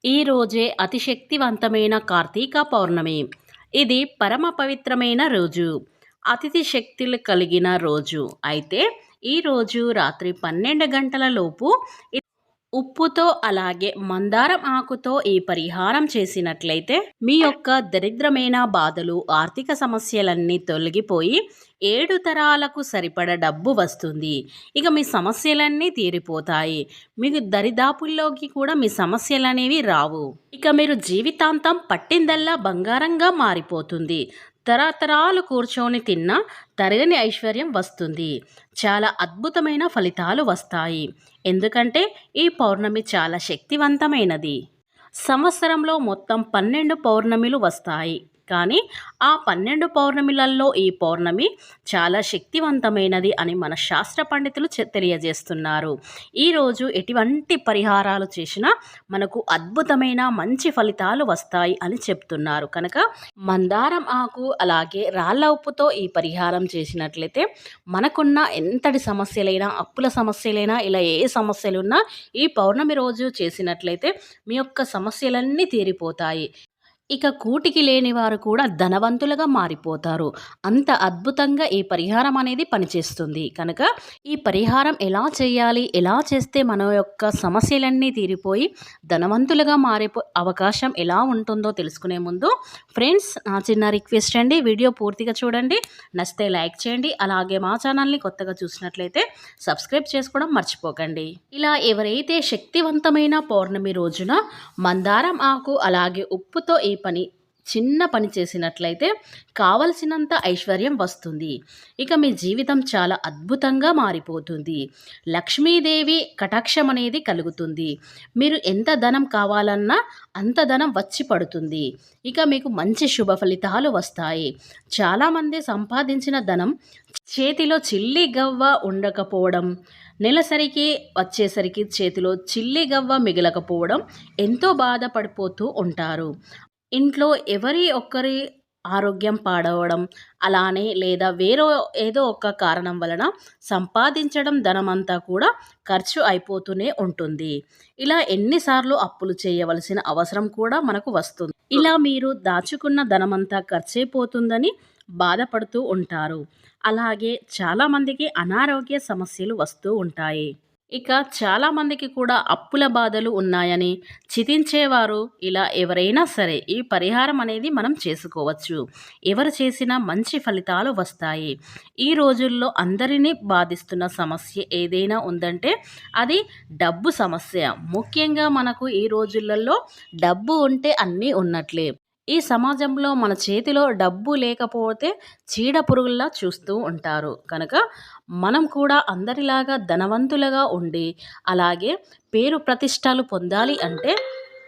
ఈ రోజే అతి శక్తివంతమైన కార్తీక పౌర్ణమి. ఇది పరమ పవిత్రమైన రోజు. అతిథి శక్తులు కలిగిన రోజు. అయితే ఈ రోజు రాత్రి 12 గంటల లోపు ఉప్పుతో అలాగే మందారం ఆకుతో ఈ పరిహారం చేసినట్లయితే మీ యొక్క దరిద్రమైన బాధలు, ఆర్థిక సమస్యలన్నీ తొలగిపోయి 7 తరాలకు సరిపడ డబ్బు వస్తుంది. ఇక మీ సమస్యలన్నీ తీరిపోతాయి. మీకు దరిదాపుల్లోకి కూడా మీ సమస్యలనేవి రావు. ఇక మీరు జీవితాంతం పట్టిందల్లా బంగారంగా మారిపోతుంది. తరతరాలు కూర్చొని తిన్నా తరగని ఐశ్వర్యం వస్తుంది. చాలా అద్భుతమైన ఫలితాలు వస్తాయి. ఎందుకంటే ఈ పౌర్ణమి చాలా శక్తివంతమైనది. సంవత్సరంలో మొత్తం 12 పౌర్ణమిలు వస్తాయి. కానీ ఆ 12 పౌర్ణమిలలో ఈ పౌర్ణమి చాలా శక్తివంతమైనది అని మన శాస్త్ర పండితులు తెలియజేస్తున్నారు. ఈరోజు ఎటువంటి పరిహారాలు చేసినా మనకు అద్భుతమైన మంచి ఫలితాలు వస్తాయి అని చెప్తున్నారు. కనుక మందారం ఆకు అలాగే రాళ్ళ ఉప్పుతో ఈ పరిహారం చేసినట్లయితే మనకున్న ఎంతటి సమస్యలైనా, అప్పుల సమస్యలైనా, ఇలా ఏ సమస్యలున్నా ఈ పౌర్ణమి రోజు చేసినట్లయితే మీ యొక్క సమస్యలన్నీ తీరిపోతాయి. ఇక కూటికి లేని వారు కూడా ధనవంతులుగా మారిపోతారు. అంత అద్భుతంగా ఈ పరిహారం అనేది పనిచేస్తుంది. కనుక ఈ పరిహారం ఎలా చేయాలి, ఎలా చేస్తే మన యొక్క సమస్యలన్నీ తీరిపోయి ధనవంతులుగా మారే అవకాశం ఎలా ఉంటుందో తెలుసుకునే ముందు ఫ్రెండ్స్, నా చిన్న రిక్వెస్ట్ అండి, వీడియో పూర్తిగా చూడండి. నచ్చితే లైక్ చేయండి. అలాగే మా ఛానల్ని కొత్తగా చూసినట్లయితే సబ్స్క్రైబ్ చేసుకోవడం మర్చిపోకండి. ఇలా ఎవరైతే శక్తివంతమైన పౌర్ణమి రోజున మందారం ఆకు అలాగే ఉప్పుతో ఈ చిన్న పని చేసినట్లయితే కావలసినంత ఐశ్వర్యం వస్తుంది. ఇక మీ జీవితం చాలా అద్భుతంగా మారిపోతుంది. లక్ష్మీదేవి కటాక్షం అనేది కలుగుతుంది. మీరు ఎంత ధనం కావాలన్నా అంత ధనం వచ్చి పడుతుంది. ఇక మీకు మంచి శుభ ఫలితాలు వస్తాయి. చాలామంది సంపాదించిన ధనం చేతిలో చిల్లి గవ్వ ఉండకపోవడం, నెలసరికి వచ్చేసరికి చేతిలో చిల్లి గవ్వ మిగలకపోవడం ఎంతో బాధపడిపోతూ ఉంటారు. ఇంట్లో ఎవరి ఒక్కరి ఆరోగ్యం పాడవడం, అలానే లేదా ఏదో ఒక కారణం వలన సంపాదించడం ధనమంతా కూడా ఖర్చు అయిపోతూనే ఉంటుంది. ఇలా ఎన్నిసార్లు అప్పులు చేయవలసిన అవసరం కూడా మనకు వస్తుంది. ఇలా మీరు దాచుకున్న ధనమంతా ఖర్చయిపోతుందని బాధపడుతూ ఉంటారు. అలాగే చాలామందికి అనారోగ్య సమస్యలు వస్తూ ఉంటాయి. ఇక చాలామందికి కూడా అప్పుల బాధలు ఉన్నాయని చింతించేవారు ఇలా ఎవరైనా సరే ఈ పరిహారం అనేది మనం చేసుకోవచ్చు. ఎవరు చేసినా మంచి ఫలితాలు వస్తాయి. ఈ రోజుల్లో అందరినీ బాధిస్తున్న సమస్య ఏదైనా ఉందంటే అది డబ్బు సమస్య. ముఖ్యంగా మనకు ఈ రోజులలో డబ్బు ఉంటే అన్నీ ఉన్నట్లే. ఈ సమాజంలో మన చేతిలో డబ్బు లేకపోతే చీడ పురుగుల్లా చూస్తూ ఉంటారు. కనుక మనం కూడా అందరిలాగా ధనవంతులుగా ఉండి అలాగే పేరు ప్రతిష్టలు పొందాలి అంటే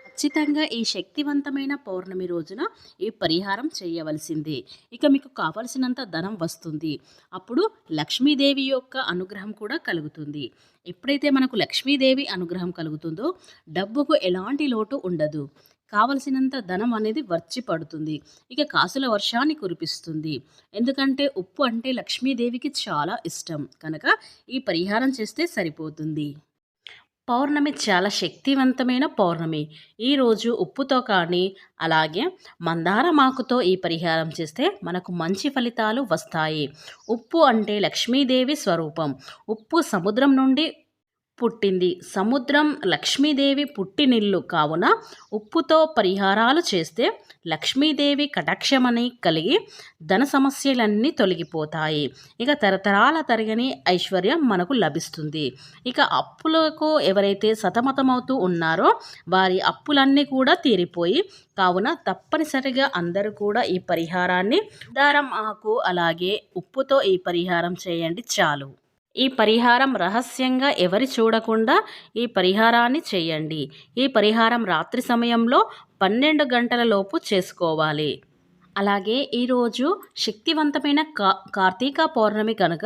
ఖచ్చితంగా ఈ శక్తివంతమైన పౌర్ణమి రోజున ఈ పరిహారం చేయవలసిందే. ఇక మీకు కావలసినంత ధనం వస్తుంది. అప్పుడు లక్ష్మీదేవి యొక్క అనుగ్రహం కూడా కలుగుతుంది. ఎప్పుడైతే మనకు లక్ష్మీదేవి అనుగ్రహం కలుగుతుందో డబ్బుకు ఎలాంటి లోటు ఉండదు. కావలసినంత ధనం అనేది వచ్చి పడుతుంది. ఇక కాసుల వర్షాన్ని కురిపిస్తుంది. ఎందుకంటే ఉప్పు అంటే లక్ష్మీదేవికి చాలా ఇష్టం. కనుక ఈ పరిహారం చేస్తే సరిపోతుంది. పౌర్ణమి చాలా శక్తివంతమైన పౌర్ణమి. ఈరోజు ఉప్పుతో కానీ అలాగే మందారమాకుతో ఈ పరిహారం చేస్తే మనకు మంచి ఫలితాలు వస్తాయి. ఉప్పు అంటే లక్ష్మీదేవి స్వరూపం. ఉప్పు సముద్రం నుండి పుట్టింది. సముద్రం లక్ష్మీదేవి పుట్టినిల్లు కావున ఉప్పుతో పరిహారాలు చేస్తే లక్ష్మీదేవి కటాక్షమని కలిగి ధన సమస్యలన్నీ తొలగిపోతాయి. ఇక తరతరాల తరగని ఐశ్వర్యం మనకు లభిస్తుంది. ఇక అప్పులకు ఎవరైతే సతమతమవుతూ ఉన్నారో వారి అప్పులన్నీ కూడా తీరిపోయి కావున తప్పనిసరిగా అందరూ కూడా ఈ పరిహారాన్ని దారం ఆకు అలాగే ఉప్పుతో ఈ పరిహారం చేయండి చాలు. ఈ పరిహారం రహస్యంగా ఎవరి చూడకుండా ఈ పరిహారాన్ని చేయండి. ఈ పరిహారం రాత్రి సమయంలో 12 గంటల లోపు చేసుకోవాలి. అలాగే ఈరోజు శక్తివంతమైన కార్తీక పౌర్ణమి కనుక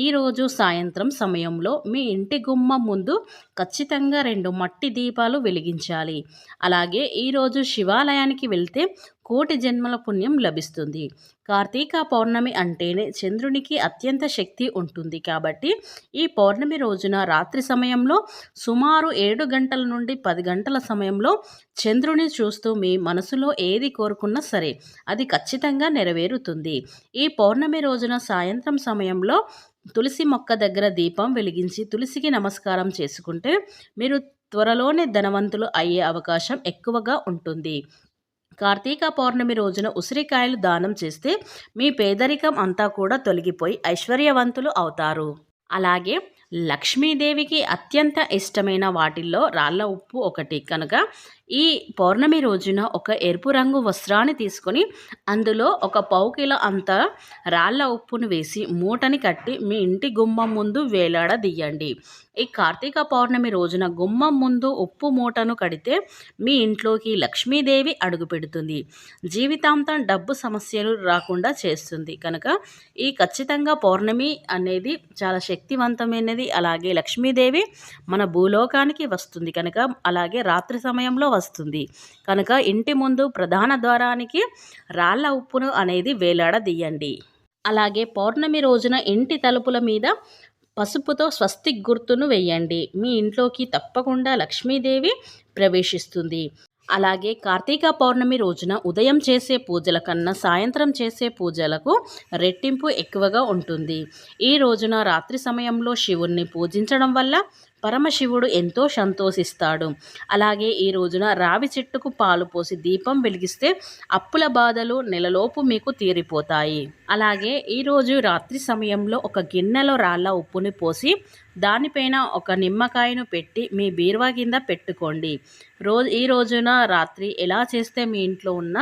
ఈరోజు సాయంత్రం సమయంలో మీ ఇంటి గుమ్మం ముందు ఖచ్చితంగా 2 మట్టి దీపాలు వెలిగించాలి. అలాగే ఈరోజు శివాలయానికి వెళ్తే కోటి జన్మల పుణ్యం లభిస్తుంది. కార్తీక పౌర్ణమి అంటేనే చంద్రునికి అత్యంత శక్తి ఉంటుంది కాబట్టి ఈ పౌర్ణమి రోజున రాత్రి సమయంలో సుమారు 7 గంటల నుండి 10 గంటల సమయంలో చంద్రుని చూస్తూ మీ మనసులో ఏది కోరుకున్నా సరే అది ఖచ్చితంగా నెరవేరుతుంది. ఈ పౌర్ణమి రోజున సాయంత్రం సమయంలో తులసి మొక్క దగ్గర దీపం వెలిగించి తులసికి నమస్కారం చేసుకుంటే మీరు త్వరలోనే ధనవంతులు అయ్యే అవకాశం ఎక్కువగా ఉంటుంది. కార్తీక పౌర్ణమి రోజున ఉసిరికాయలు దానం చేస్తే మీ పేదరికం అంతా కూడా తొలగిపోయి ఐశ్వర్యవంతులు అవుతారు. అలాగే లక్ష్మీదేవికి అత్యంత ఇష్టమైన వాటిల్లో రాళ్ళ ఉప్పు ఒకటి కనుక ఈ పౌర్ణమి రోజున ఒక ఎరుపు రంగు వస్త్రాన్ని తీసుకొని అందులో ఒక పావు కిలో అంత రాళ్ళ ఉప్పును వేసి మూటని కట్టి మీ ఇంటి గుమ్మం ముందు వేలాడదీయండి. ఈ కార్తీక పౌర్ణమి రోజున గుమ్మం ముందు ఉప్పు మూటను కడితే మీ ఇంట్లోకి లక్ష్మీదేవి అడుగు పెడుతుంది. జీవితాంతం డబ్బు సమస్యలు రాకుండా చేస్తుంది. కనుక ఈ ఖచ్చితంగా పౌర్ణమి అనేది చాలా శక్తివంతమైనది. అలాగే లక్ష్మీదేవి మన భూలోకానికి వస్తుంది కనుక అలాగే రాత్రి సమయంలో వస్తుంది కనుక ఇంటి ముందు ప్రధాన ద్వారానికి రాళ్ళ ఉప్పును అనేది వేలాడదీయండి. అలాగే పౌర్ణమి రోజున ఇంటి తలుపుల మీద పసుపుతో స్వస్తిక్ గుర్తును వేయండి. మీ ఇంట్లోకి తప్పకుండా లక్ష్మీదేవి ప్రవేశిస్తుంది. అలాగే కార్తీక పౌర్ణమి రోజున ఉదయం చేసే పూజల కన్నా సాయంత్రం చేసే పూజలకు రెట్టింపు ఎక్కువగా ఉంటుంది. ఈ రోజున రాత్రి సమయంలో శివుణ్ణి పూజించడం వల్ల పరమశివుడు ఎంతో సంతోషిస్తాడు. అలాగే ఈ రోజున రావి చెట్టుకు పాలు పోసి దీపం వెలిగిస్తే అప్పుల బాధలు నెలలోపు మీకు తీరిపోతాయి. అలాగే ఈరోజు రాత్రి సమయంలో ఒక గిన్నెలో రాళ్ళ ఉప్పుని పోసి దానిపైన ఒక నిమ్మకాయను పెట్టి మీ బీరువా కింద పెట్టుకోండి. ఈ రోజున రాత్రి ఎలా చేస్తే మీ ఇంట్లో ఉన్న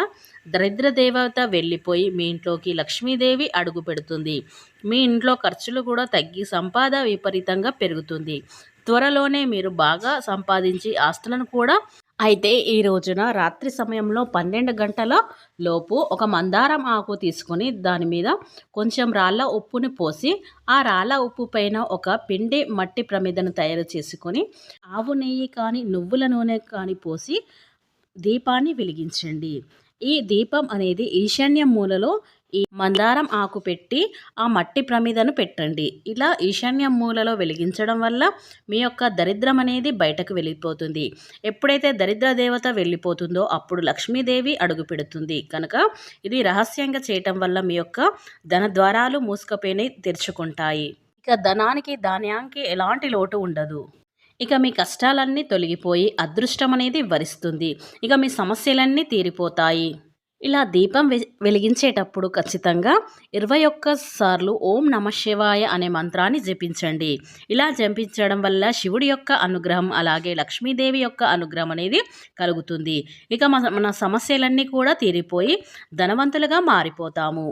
దరిద్ర దేవత వెళ్ళిపోయి మీ ఇంట్లోకి లక్ష్మీదేవి అడుగు పెడుతుంది. మీ ఇంట్లో ఖర్చులు కూడా తగ్గి సంపాదన విపరీతంగా పెరుగుతుంది. త్వరలోనే మీరు బాగా సంపాదించి ఆస్తులను కూడా అయితే ఈ రోజున రాత్రి సమయంలో 12 గంటల లోపు ఒక మందారం ఆకు తీసుకొని దాని మీద కొంచెం రాళ్ళ ఉప్పుని పోసి ఆ రాళ్ళ ఉప్పు పైన ఒక పిండి మట్టి ప్రమిదను తయారు చేసుకొని ఆవు నెయ్యి కానీ నువ్వుల నూనె కానీ పోసి దీపాన్ని వెలిగించండి. ఈ దీపం అనేది ఈశాన్య మూలలో ఈ మందారం ఆకు పెట్టి ఆ మట్టి ప్రమిదను పెట్టండి. ఇలా ఈశాన్య మూలలో వెలిగించడం వల్ల మీ యొక్క దరిద్రం అనేది బయటకు వెళ్ళిపోతుంది. ఎప్పుడైతే దరిద్ర దేవత వెళ్ళిపోతుందో అప్పుడు లక్ష్మీదేవి అడుగు పెడుతుంది. కనుక ఇది రహస్యంగా చేయటం వల్ల మీ యొక్క ధన ద్వారాలు మూసుకుపోయి తెరుచుకుంటాయి. ఇక ధనానికి ధాన్యానికి ఎలాంటి లోటు ఉండదు. ఇక మీ కష్టాలన్నీ తొలగిపోయి అదృష్టం అనేది వరిస్తుంది. ఇక మీ సమస్యలన్నీ తీరిపోతాయి. ఇలా దీపం వెలిగించేటప్పుడు ఖచ్చితంగా 21 సార్లు ఓం నమః శివాయ అనే మంత్రాన్ని జపించండి. ఇలా జపించడం వల్ల శివుడి యొక్క అనుగ్రహం అలాగే లక్ష్మీదేవి యొక్క అనుగ్రహం అనేది కలుగుతుంది. ఇక మన సమస్యలన్నీ కూడా తీరిపోయి ధనవంతులుగా మారిపోతాము.